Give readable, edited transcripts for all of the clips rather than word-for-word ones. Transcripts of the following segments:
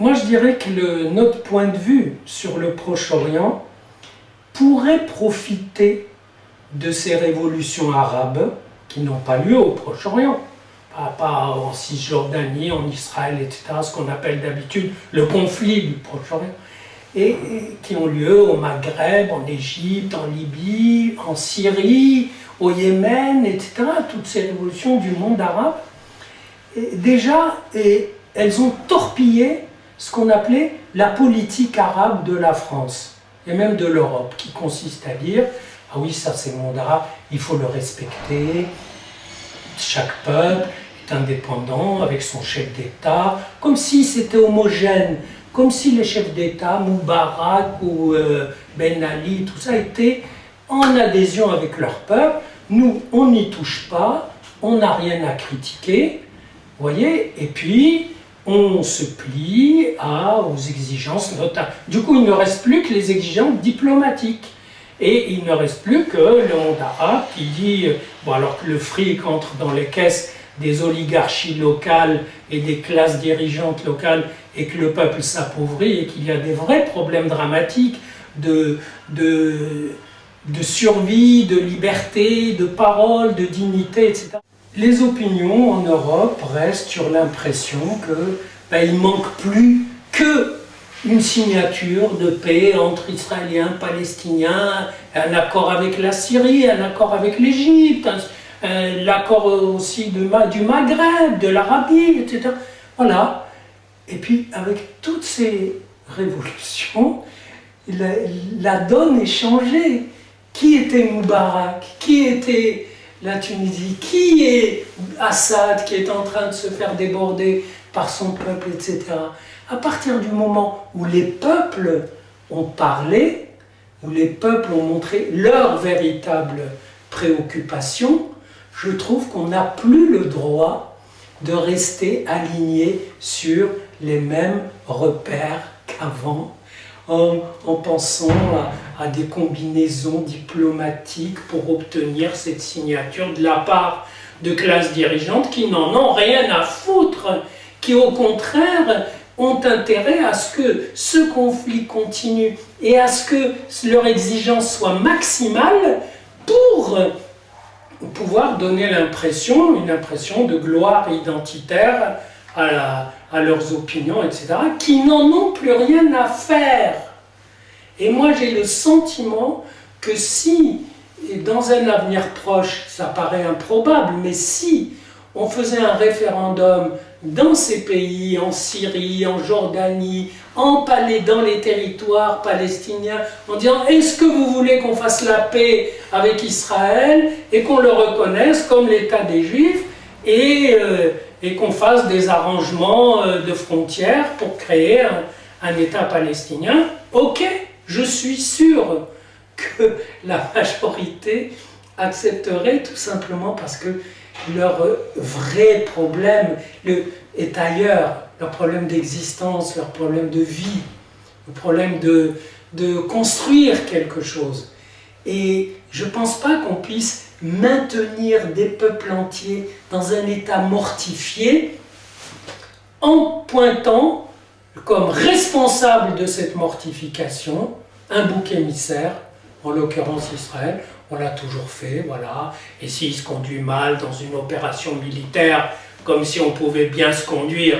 Moi, je dirais que notre point de vue sur le Proche-Orient pourrait profiter de ces révolutions arabes qui n'ont pas lieu au Proche-Orient, pas en Cisjordanie, en Israël, etc., ce qu'on appelle d'habitude le conflit du Proche-Orient, et qui ont lieu au Maghreb, en Égypte, en Libye, en Syrie, au Yémen, etc., toutes ces révolutions du monde arabe. Et déjà, elles ont torpillé ce qu'on appelait la politique arabe de la France, et même de l'Europe, qui consiste à dire « Ah oui, ça c'est le monde arabe, il faut le respecter, chaque peuple est indépendant avec son chef d'État, comme si c'était homogène, comme si les chefs d'État, Moubarak ou Ben Ali, tout ça, étaient en adhésion avec leur peuple. Nous, on n'y touche pas, on n'a rien à critiquer, vous voyez, et puis on se plie aux exigences notables. Du coup, il ne reste plus que les exigences diplomatiques. Et il ne reste plus que le monde arabe qui dit, bon, alors que le fric entre dans les caisses des oligarchies locales et des classes dirigeantes locales et que le peuple s'appauvrit et qu'il y a des vrais problèmes dramatiques de survie, de liberté, de parole, de dignité, etc. Les opinions en Europe restent sur l'impression que il manque plus que une signature de paix entre Israéliens, Palestiniens, un accord avec la Syrie, un accord avec l'Égypte, l'accord aussi du Maghreb, de l'Arabie, etc. Voilà. Et puis, avec toutes ces révolutions, la donne est changée. Qui était Moubarak? Qui était la Tunisie? Qui est Assad qui est en train de se faire déborder par son peuple, etc. À partir du moment où les peuples ont parlé, où les peuples ont montré leur véritable préoccupation, je trouve qu'on n'a plus le droit de rester aligné sur les mêmes repères qu'avant, en pensant à des combinaisons diplomatiques pour obtenir cette signature de la part de classes dirigeantes qui n'en ont rien à foutre, qui au contraire ont intérêt à ce que ce conflit continue et à ce que leur exigence soit maximale pour pouvoir donner une impression de gloire identitaire à leurs opinions, etc., qui n'en ont plus rien à faire. Et moi j'ai le sentiment que si, et dans un avenir proche, ça paraît improbable, mais si on faisait un référendum dans ces pays, en Syrie, en Jordanie, dans les territoires palestiniens, en disant « Est-ce que vous voulez qu'on fasse la paix avec Israël et qu'on le reconnaisse comme l'État des Juifs et qu'on fasse des arrangements de frontières pour créer un État palestinien ?» Ok, je suis sûr que la majorité accepterait tout simplement parce que leur vrai problème est ailleurs, leur problème d'existence, leur problème de vie, le problème de construire quelque chose. Et je ne pense pas qu'on puisse maintenir des peuples entiers dans un état mortifié en pointant comme responsable de cette mortification un bouc émissaire, en l'occurrence Israël. On l'a toujours fait, voilà. Et s'il se conduit mal dans une opération militaire, comme si on pouvait bien se conduire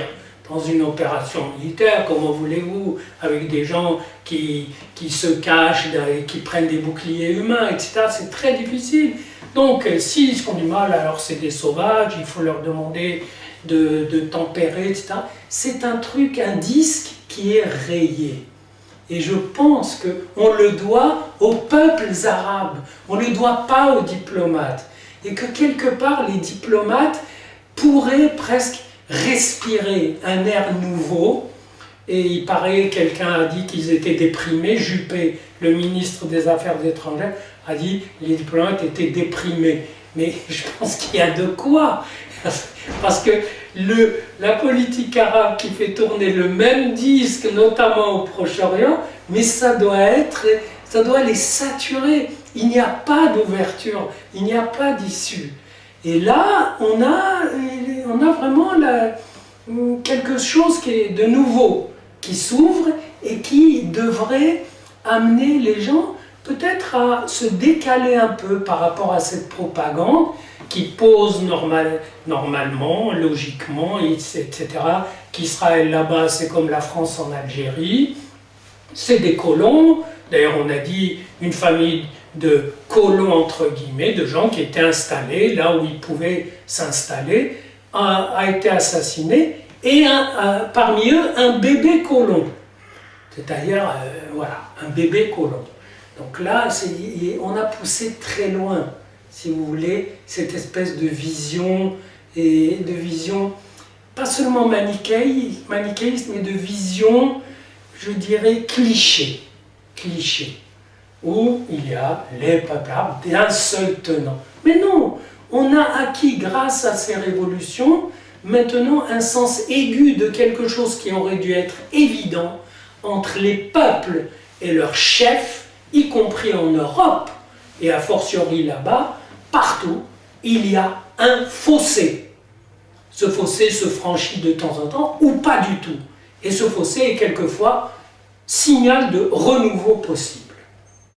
dans une opération militaire, comment voulez-vous, avec des gens qui se cachent et qui prennent des boucliers humains, etc. C'est très difficile. Donc, s'ils se conduisent mal, alors c'est des sauvages, il faut leur demander de tempérer, etc. C'est un truc, un disque qui est rayé. Et je pense qu'on le doit aux peuples arabes, on ne le doit pas aux diplomates. Et que quelque part, les diplomates pourraient presque respirer un air nouveau. Et il paraît, quelqu'un a dit qu'ils étaient déprimés, Juppé, le ministre des Affaires étrangères, a dit que les diplomates étaient déprimés. Mais je pense qu'il y a de quoi. Parce que la politique arabe qui fait tourner le même disque, notamment au Proche-Orient, mais ça doit les saturer. Il n'y a pas d'ouverture, il n'y a pas d'issue. Et là, on a vraiment quelque chose qui est de nouveau. qui s'ouvre et qui devrait amener les gens peut-être à se décaler un peu par rapport à cette propagande qui pose normalement, logiquement, etc. qu'Israël là-bas c'est comme la France en Algérie, c'est des colons, d'ailleurs on a dit une famille de colons entre guillemets, de gens qui étaient installés là où ils pouvaient s'installer, a été assassiné, et parmi eux un bébé colon, c'est-à-dire voilà, un bébé colon. Donc là, on a poussé très loin, si vous voulez, cette espèce de vision, et de vision pas seulement manichéiste, mais de vision, je dirais, cliché, où il y a les peuples arabes d'un seul tenant. Mais non, on a acquis, grâce à ces révolutions, maintenant un sens aigu de quelque chose qui aurait dû être évident entre les peuples et leurs chefs, y compris en Europe, et a fortiori là-bas, partout, il y a un fossé. Ce fossé se franchit de temps en temps, ou pas du tout. Et ce fossé est quelquefois signal de renouveau possible.